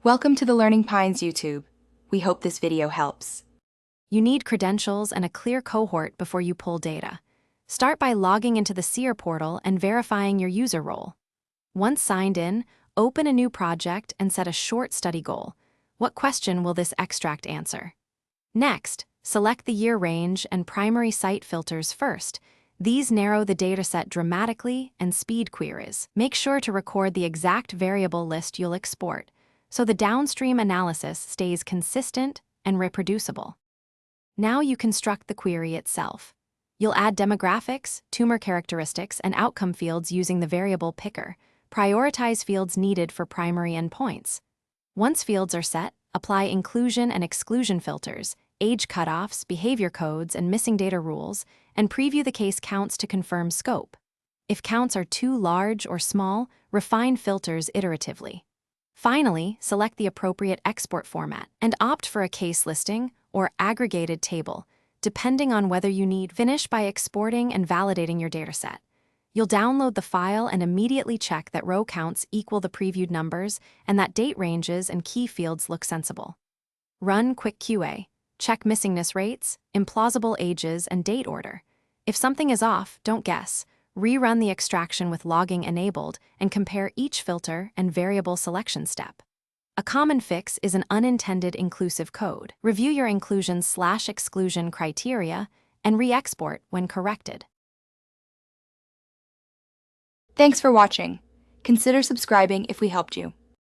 Welcome to the Learning Pines YouTube. We hope this video helps. You need credentials and a clear cohort before you pull data. Start by logging into the Seer portal and verifying your user role. Once signed in, open a new project and set a short study goal. What question will this extract answer? Next, select the year range and primary site filters first. These narrow the dataset dramatically and speed queries. Make sure to record the exact variable list you'll export, so the downstream analysis stays consistent and reproducible. Now you construct the query itself. You'll add demographics, tumor characteristics, and outcome fields using the variable picker. Prioritize fields needed for primary endpoints. Once fields are set, apply inclusion and exclusion filters, age cutoffs, behavior codes, and missing data rules, and preview the case counts to confirm scope. If counts are too large or small, refine filters iteratively. Finally, select the appropriate export format and opt for a case listing or aggregated table, depending on whether you need. Finish by exporting and validating your dataset. You'll download the file and immediately check that row counts equal the previewed numbers and that date ranges and key fields look sensible. Run quick QA. Check missingness rates, implausible ages, and date order. If something is off, don't guess. Rerun the extraction with logging enabled and compare each filter and variable selection step. A common fix is an unintended inclusive code. Review your inclusion/exclusion criteria and re-export when corrected. Thanks for watching. Consider subscribing if we helped you.